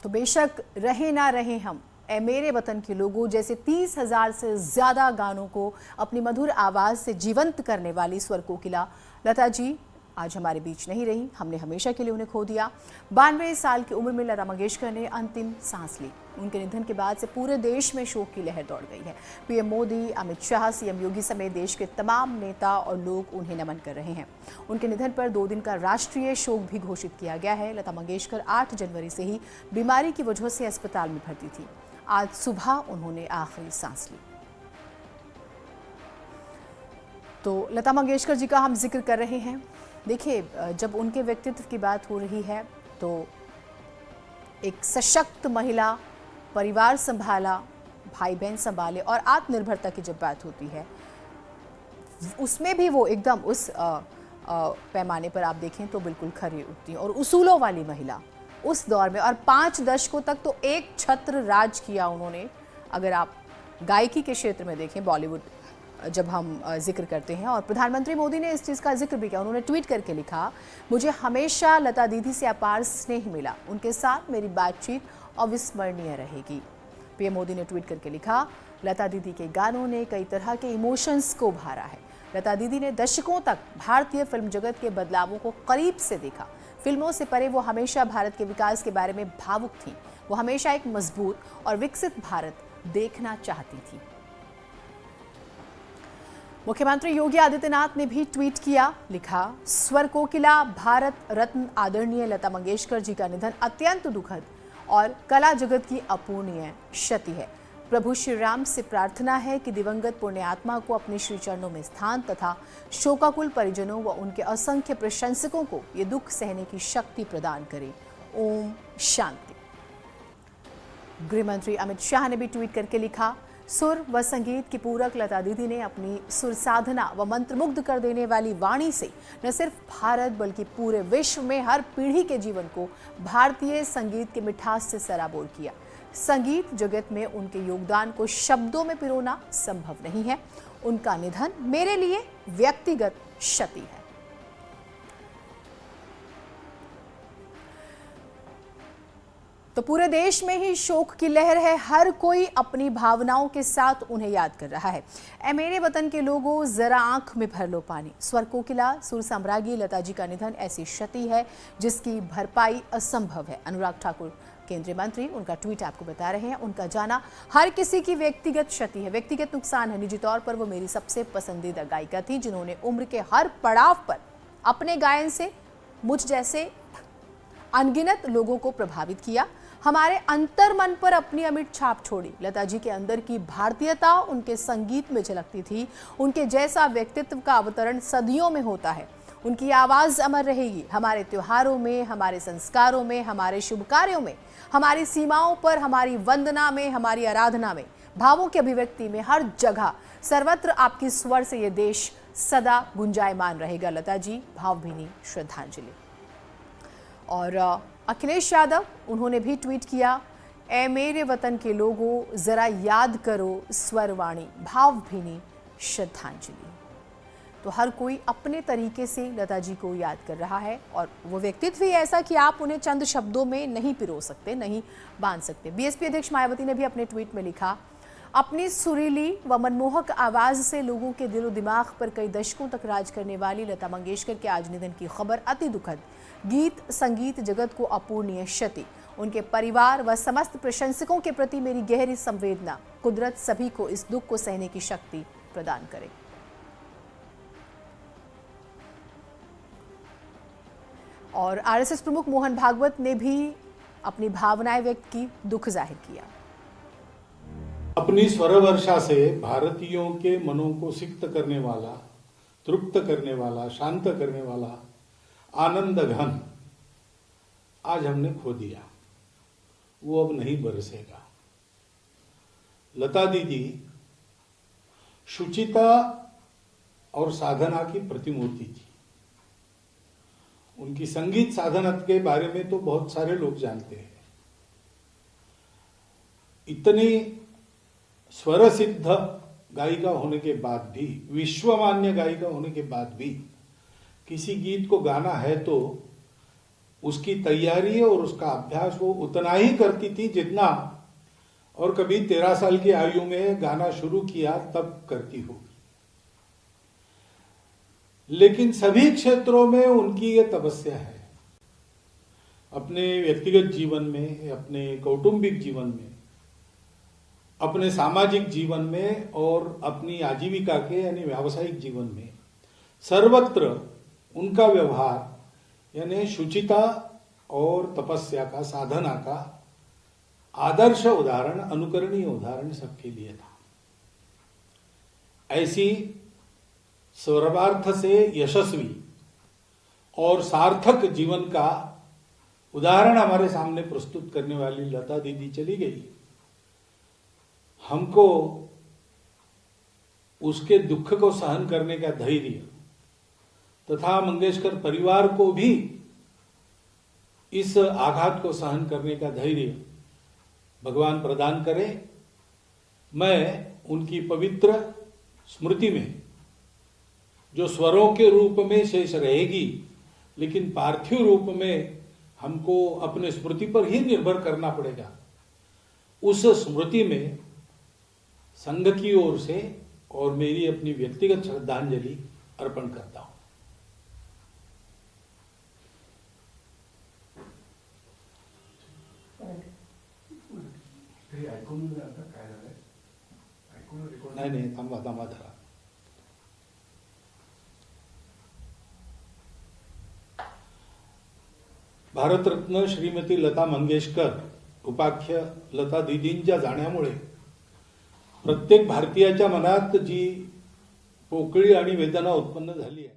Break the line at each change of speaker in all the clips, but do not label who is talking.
तो बेशक रहे ना रहे हम, ए मेरे वतन के लोगों जैसे 30,000 से ज्यादा गानों को अपनी मधुर आवाज से जीवंत करने वाली स्वर कोकिला लता जी आज हमारे बीच नहीं रही। हमने हमेशा के लिए उन्हें खो दिया। 92 साल की उम्र में लता मंगेशकर ने अंतिम सांस ली। उनके निधन के बाद से पूरे देश में शोक की लहर दौड़ गई है। पीएम मोदी, अमित शाह, सीएम योगी समेत देश के तमाम नेता और लोग उन्हें नमन कर रहे हैं। उनके निधन पर 2 दिन का राष्ट्रीय शोक भी घोषित किया गया है। लता मंगेशकर 8 जनवरी से ही बीमारी की वजह से अस्पताल में भर्ती थी। आज सुबह उन्होंने आखिरी सांस ली। तो लता मंगेशकर जी का हम जिक्र कर रहे हैं। देखिए, जब उनके व्यक्तित्व की बात हो रही है तो एक सशक्त महिला, परिवार संभाला, भाई बहन संभाले और आत्मनिर्भरता की जब बात होती है उसमें भी वो एकदम उस पैमाने पर आप देखें तो बिल्कुल खरी उठती हैं। और उसूलों वाली महिला उस दौर में, और 5 दशकों तक तो एक छत्र राज किया उन्होंने। अगर आप गायकी के क्षेत्र में देखें, बॉलीवुड जब हम जिक्र करते हैं, और प्रधानमंत्री मोदी ने इस चीज़ का जिक्र भी किया। उन्होंने ट्वीट करके लिखा, मुझे हमेशा लता दीदी से अपार स्नेह मिला, उनके साथ मेरी बातचीत अविस्मरणीय रहेगी। पीएम मोदी ने ट्वीट करके लिखा, लता दीदी के गानों ने कई तरह के इमोशंस को उभारा है। लता दीदी ने दशकों तक भारतीय फिल्म जगत के बदलावों को करीब से देखा। फिल्मों से परे वो हमेशा भारत के विकास के बारे में भावुक थी। वो हमेशा एक मजबूत और विकसित भारत देखना चाहती थी। मुख्यमंत्री योगी आदित्यनाथ ने भी ट्वीट किया, लिखा, स्वर कोकिला भारत रत्न आदरणीय लता मंगेशकर जी का निधन अत्यंत दुखद और कला जगत की अपूर्णीय क्षति है। प्रभु श्री राम से प्रार्थना है कि दिवंगत पुण्य आत्मा को अपने श्री चरणों में स्थान तथा शोकाकुल परिजनों व उनके असंख्य प्रशंसकों को ये दुख सहने की शक्ति प्रदान करे। ओम शांति। गृह मंत्री अमित शाह ने भी ट्वीट करके लिखा, सुर व संगीत की पूरक लता दीदी ने अपनी सुर साधना व मंत्रमुग्ध कर देने वाली वाणी से न सिर्फ भारत बल्कि पूरे विश्व में हर पीढ़ी के जीवन को भारतीय संगीत की मिठास से सराबोर किया। संगीत जगत में उनके योगदान को शब्दों में पिरोना संभव नहीं है। उनका निधन मेरे लिए व्यक्तिगत क्षति है। तो पूरे देश में ही शोक की लहर है। हर कोई अपनी भावनाओं के साथ उन्हें याद कर रहा है। ए मेरे वतन के लोगों, जरा आंख में भर लो पानी। स्वर कोकिला, सुर साम्राज्ञी लता जी का निधन ऐसी क्षति है जिसकी भरपाई असंभव है। अनुराग ठाकुर केंद्रीय मंत्री, उनका ट्वीट आपको बता रहे हैं, उनका जाना हर किसी की व्यक्तिगत क्षति है, व्यक्तिगत नुकसान है। निजी तौर पर वो मेरी सबसे पसंदीदा गायिका थी, जिन्होंने उम्र के हर पड़ाव पर अपने गायन से मुझ जैसे अनगिनत लोगों को प्रभावित किया, हमारे अंतर्मन पर अपनी अमिट छाप छोड़ी। लता जी के अंदर की भारतीयता उनके संगीत में झलकती थी। उनके जैसा व्यक्तित्व का अवतरण सदियों में होता है। उनकी आवाज अमर रहेगी हमारे त्योहारों में, हमारे संस्कारों में, हमारे शुभ कार्यों में, हमारी सीमाओं पर, हमारी वंदना में, हमारी आराधना में, भावों की अभिव्यक्ति में, हर जगह सर्वत्र आपकी स्वर से ये देश सदा गुंजायमान रहेगा। लता जी, भावभीनी श्रद्धांजलि। और अखिलेश यादव, उन्होंने भी ट्वीट किया, ए मेरे वतन के लोगों, जरा याद करो स्वरवाणी, भावभीनी श्रद्धांजलि। तो हर कोई अपने तरीके से लता जी को याद कर रहा है, और वो व्यक्तित्व भी ऐसा कि आप उन्हें चंद शब्दों में नहीं पिरो सकते, नहीं बांध सकते। बीएसपी अध्यक्ष मायावती ने भी अपने ट्वीट में लिखा, अपनी सुरीली व मनमोहक आवाज से लोगों के दिलो दिमाग पर कई दशकों तक राज करने वाली लता मंगेशकर के आज निधन की खबर अति दुखद। गीत संगीत जगत को अपूर्णीय क्षति। उनके परिवार व समस्त प्रशंसकों के प्रति मेरी गहरी संवेदना। कुदरत सभी को इस दुख को सहने की शक्ति प्रदान करे। और आरएसएस प्रमुख मोहन भागवत ने भी अपनी भावनाएं व्यक्त की, दुख जाहिर किया।
अपनी स्वर वर्षा से भारतीयों के मनों को सिक्त करने वाला, तृप्त करने वाला, शांत करने वाला आनंद घन आज हमने खो दिया। वो अब नहीं बरसेगा। लता दीदी शुचिता और साधना की प्रतिमूर्ति थी। उनकी संगीत साधना के बारे में तो बहुत सारे लोग जानते हैं। इतनी स्वरसिद्ध गायिका होने के बाद भी, विश्वमान्य गायिका होने के बाद भी किसी गीत को गाना है तो उसकी तैयारी और उसका अभ्यास वो उतना ही करती थी जितना, और कभी 13 साल की आयु में गाना शुरू किया तब करती होगी। लेकिन सभी क्षेत्रों में उनकी ये तपस्या है, अपने व्यक्तिगत जीवन में, अपने कौटुंबिक जीवन में, अपने सामाजिक जीवन में और अपनी आजीविका के यानी व्यावसायिक जीवन में सर्वत्र उनका व्यवहार यानी शुचिता और तपस्या का, साधना का आदर्श उदाहरण, अनुकरणीय उदाहरण सबके लिए था। ऐसी सर्वार्थ से यशस्वी और सार्थक जीवन का उदाहरण हमारे सामने प्रस्तुत करने वाली लता दीदी चली गई। हमको उसके दुख को सहन करने का धैर्य तथा मंगेशकर परिवार को भी इस आघात को सहन करने का धैर्य भगवान प्रदान करे। मैं उनकी पवित्र स्मृति में जो स्वरों के रूप में शेष रहेगी, लेकिन पार्थिव रूप में हमको अपने स्मृति पर ही निर्भर करना पड़ेगा, उस स्मृति में संघ की ओर से और मेरी अपनी व्यक्तिगत श्रद्धांजलि अर्पण करता हूं। नहीं थांबा धरा। भारतरत्न श्रीमती लता मंगेशकर उपाख्य लता दीदींच्या जाण्यामुळे प्रत्येक भारतीयाच्या मनात जी पोकळी आणि वेदना उत्पन्न झाली है।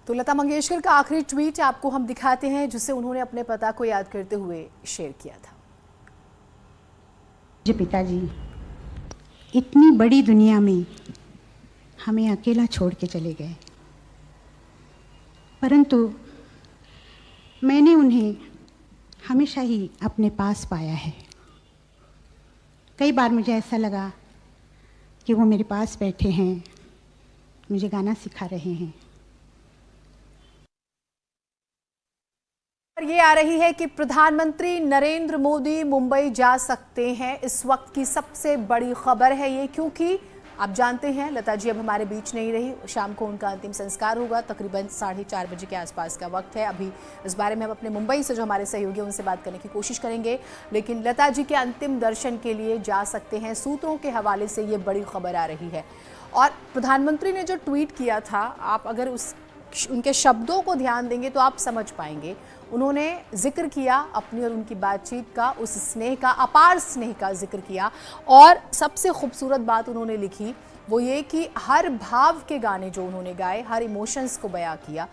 तो लता मंगेशकर का आखिरी ट्वीट आपको हम दिखाते हैं, जिसे उन्होंने अपने पिता को याद करते हुए शेयर किया था।
जी पिताजी, इतनी बड़ी दुनिया में हमें अकेला छोड़ के चले गए, परंतु मैंने उन्हें हमेशा ही अपने पास पाया है। कई बार मुझे ऐसा लगा कि वो मेरे पास बैठे हैं, मुझे गाना सिखा रहे हैं।
ये आ रही है कि प्रधानमंत्री नरेंद्र मोदी मुंबई जा सकते हैं। इस वक्त की सबसे बड़ी खबर है ये, क्योंकि आप जानते हैं लता जी अब हमारे बीच नहीं रही। शाम को उनका अंतिम संस्कार होगा, तकरीबन 4:30 बजे के आसपास का वक्त है। अभी इस बारे में हम अपने मुंबई से जो हमारे सहयोगी उनसे बात करने की कोशिश करेंगे, लेकिन लता जी के अंतिम दर्शन के लिए जा सकते हैं। सूत्रों के हवाले से ये बड़ी खबर आ रही है। और प्रधानमंत्री ने जो ट्वीट किया था, आप अगर उनके शब्दों को ध्यान देंगे तो आप समझ पाएंगे। उन्होंने जिक्र किया अपनी और उनकी बातचीत का, उस स्नेह का, अपार स्नेह का जिक्र किया। और सबसे खूबसूरत बात उन्होंने लिखी वो ये कि हर भाव के गाने जो उन्होंने गाए, हर इमोशंस को बयां किया।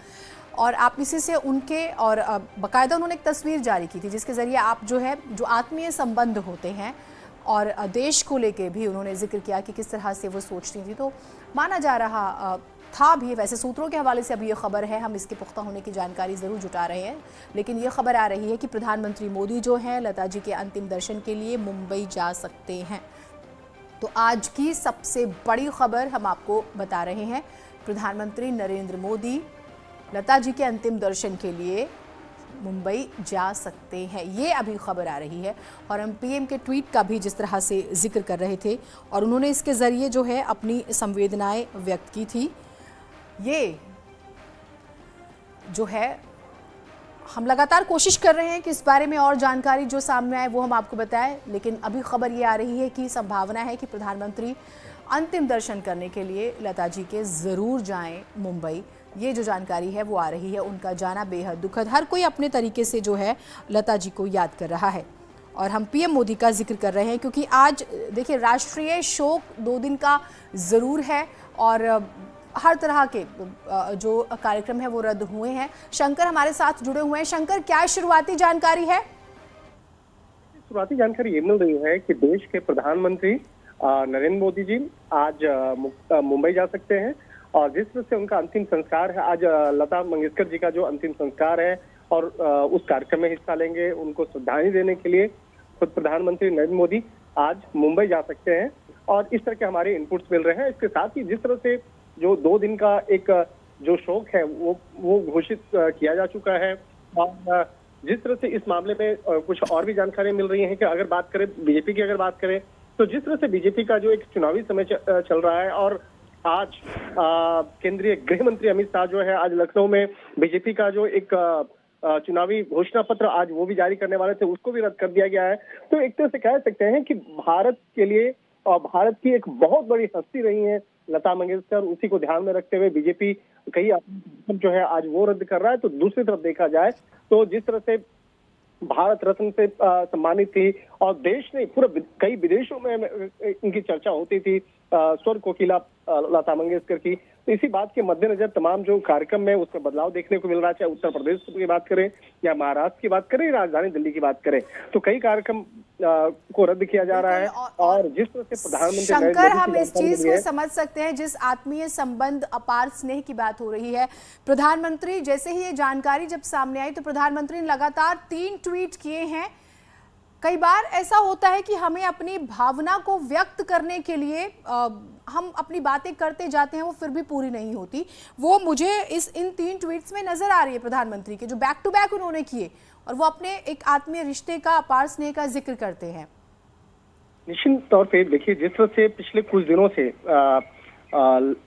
और आप इसी से उनके और बाकायदा उन्होंने एक तस्वीर जारी की थी जिसके ज़रिए आप जो आत्मीय संबंध होते हैं और देश को लेके भी उन्होंने जिक्र किया कि किस तरह से वो सोचती थी। तो माना जा रहा था भी, वैसे सूत्रों के हवाले से अभी ये खबर है, हम इसके पुख्ता होने की जानकारी ज़रूर जुटा रहे हैं, लेकिन ये खबर आ रही है कि प्रधानमंत्री मोदी जो हैं लता जी के अंतिम दर्शन के लिए मुंबई जा सकते हैं। तो आज की सबसे बड़ी खबर हम आपको बता रहे हैं, प्रधानमंत्री नरेंद्र मोदी लता जी के अंतिम दर्शन के लिए मुंबई जा सकते हैं, ये अभी खबर आ रही है। और हम पीएम के ट्वीट का भी जिस तरह से जिक्र कर रहे थे और उन्होंने इसके ज़रिए जो है अपनी संवेदनाएं व्यक्त की थी, ये जो है हम लगातार कोशिश कर रहे हैं कि इस बारे में और जानकारी जो सामने आए वो हम आपको बताएं, लेकिन अभी खबर ये आ रही है कि संभावना है कि प्रधानमंत्री अंतिम दर्शन करने के लिए लता जी के ज़रूर जाएं मुंबई। ये जो जानकारी है वो आ रही है। उनका जाना बेहद दुखद, हर कोई अपने तरीके से जो है लता जी को याद कर रहा है। और हम पीएम मोदी का जिक्र कर रहे हैं क्योंकि आज देखिए राष्ट्रीय शोक 2 दिन का ज़रूर है और हर तरह के जो कार्यक्रम है वो रद्द हुए हैं। शंकर हमारे साथ जुड़े हुए हैं। शंकर, क्या शुरुआती जानकारी है?
शुरुआती जानकारी ये मिल रही है कि देश के प्रधानमंत्री नरेंद्र मोदी जी आज मुंबई जा सकते हैं और जिस तरह से उनका अंतिम संस्कार है, आज लता मंगेशकर जी का जो अंतिम संस्कार है और उस कार्यक्रम में हिस्सा लेंगे, उनको श्रद्धांजलि देने के लिए खुद प्रधानमंत्री नरेंद्र मोदी आज मुंबई जा सकते हैं और इस तरह के हमारे इनपुट्स मिल रहे हैं। इसके साथ ही जिस तरह से जो 2 दिन का एक जो शोक है वो घोषित किया जा चुका है और जिस तरह से इस मामले में कुछ और भी जानकारी मिल रही है कि अगर बात करें बीजेपी की, अगर बात करें तो जिस तरह से बीजेपी का जो एक चुनावी समय चल रहा है, और आज केंद्रीय गृह मंत्री अमित शाह जो है आज लखनऊ में बीजेपी का जो एक चुनावी घोषणा पत्र आज वो भी जारी करने वाले थे, उसको भी रद्द कर दिया गया है। तो एक तरह से कह सकते हैं कि भारत के लिए और भारत की एक बहुत बड़ी हस्ती रही है लता मंगेशकर, उसी को ध्यान में रखते हुए बीजेपी कई जो है आज वो रद्द कर रहा है। तो दूसरी तरफ देखा जाए तो जिस तरह से भारत रत्न से सम्मानित थी और देश ने पूरे कई विदेशों में इनकी चर्चा होती थी, स्वर कोकिला लता मंगेशकर की, तो इसी बात के मद्देनजर तमाम जो कार्यक्रम में उसमें बदलाव देखने को मिल रहा है। चाहे उत्तर प्रदेश की बात करें या महाराष्ट्र की बात करें, राजधानी दिल्ली की बात करें, तो कई कार्यक्रम को रद्द किया जा रहा है। और जिस तरह से प्रधानमंत्री
शंकर, हम इस चीज को समझ सकते हैं, जिस आत्मीय संबंध, अपार स्नेह की बात हो रही है, प्रधानमंत्री जैसे ही ये जानकारी जब सामने आई तो प्रधानमंत्री ने लगातार 3 ट्वीट किए हैं। कई बार ऐसा होता है कि हमें अपनी भावना को व्यक्त करने के लिए हम अपनी बातें करते जाते हैं, वो फिर भी पूरी नहीं होती। वो मुझे इन 3 ट्वीट्स में नजर आ रही है प्रधानमंत्री के, जो बैक टू बैक उन्होंने किए, और वो अपने एक आत्मीय रिश्ते का, अपार स्नेह का जिक्र करते हैं।
निश्चित तौर पे देखिए, जिस तरह से पिछले कुछ दिनों से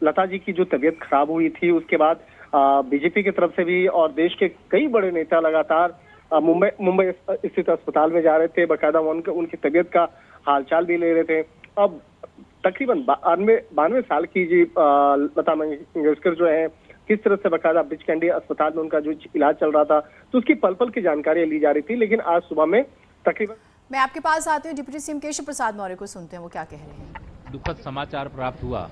लता जी की जो तबीयत खराब हुई थी, उसके बाद बीजेपी की तरफ से भी और देश के कई बड़े नेता लगातार मुंबई स्थित अस्पताल में जा रहे थे, बाकायदा उनकी तबीयत का हालचाल भी ले रहे थे। अब तकरीबन 92 साल की जी लता मंगेशकर जो है, किस तरह से बाकायदा ब्रिज कैंडी अस्पताल में उनका जो इलाज चल रहा था, तो उसकी पल पल की जानकारी ली जा रही थी। लेकिन आज सुबह में तकरीबन,
मैं आपके पास आती हूँ, डिप्टी सीएम केशव प्रसाद मौर्य को सुनते हैं वो क्या कह रहे हैं।
दुखद समाचार प्राप्त हुआ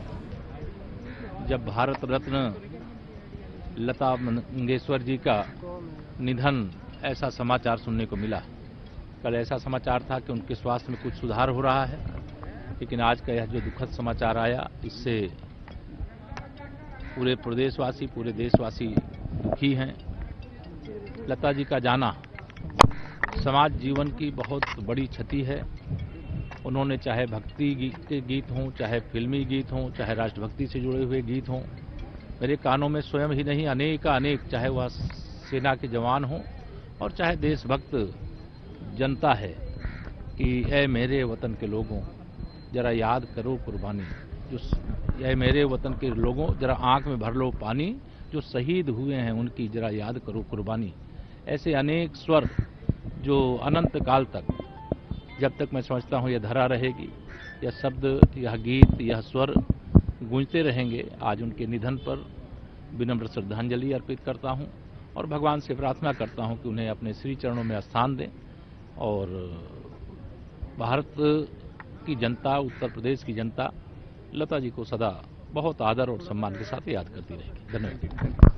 जब भारत रत्न लता मंगेशकर जी का निधन, ऐसा समाचार सुनने को मिला। कल ऐसा समाचार था कि उनके स्वास्थ्य में कुछ सुधार हो रहा है, लेकिन आज का यह जो दुखद समाचार आया, इससे पूरे प्रदेशवासी, पूरे देशवासी दुखी हैं। लता जी का जाना समाज जीवन की बहुत बड़ी क्षति है। उन्होंने चाहे भक्ति के गीत हों, चाहे फिल्मी गीत हों, चाहे राष्ट्रभक्ति से जुड़े हुए गीत हों, मेरे कानों में स्वयं ही नहीं अनेक, चाहे वह सेना के जवान हों और चाहे देशभक्त जनता है, कि ऐ मेरे वतन के लोगों जरा याद करो कुर्बानी, जो ऐ मेरे वतन के लोगों जरा आंख में भर लो पानी, जो शहीद हुए हैं उनकी जरा याद करो कुर्बानी। ऐसे अनेक स्वर जो अनंत काल तक, जब तक मैं समझता हूँ यह धरा रहेगी, यह शब्द, यह गीत, यह स्वर गूंजते रहेंगे। आज उनके निधन पर विनम्र श्रद्धांजलि अर्पित करता हूँ और भगवान से प्रार्थना करता हूं कि उन्हें अपने श्री चरणों में स्थान दें, और भारत की जनता, उत्तर प्रदेश की जनता लता जी को सदा बहुत आदर और सम्मान के साथ याद करती रहेगी। धन्यवाद।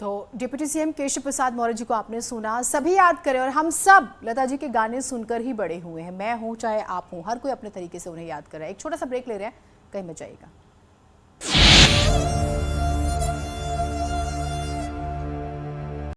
तो डिप्टी सीएम केशव प्रसाद मौर्य जी को आपने सुना। सभी याद करें, और हम सब लता जी के गाने सुनकर ही बड़े हुए हैं। मैं हूं चाहे आप हूं, हर कोई अपने तरीके से उन्हें याद कर रहा है। एक छोटा सा ब्रेक ले रहे हैं, कहीं मत जाइएगा।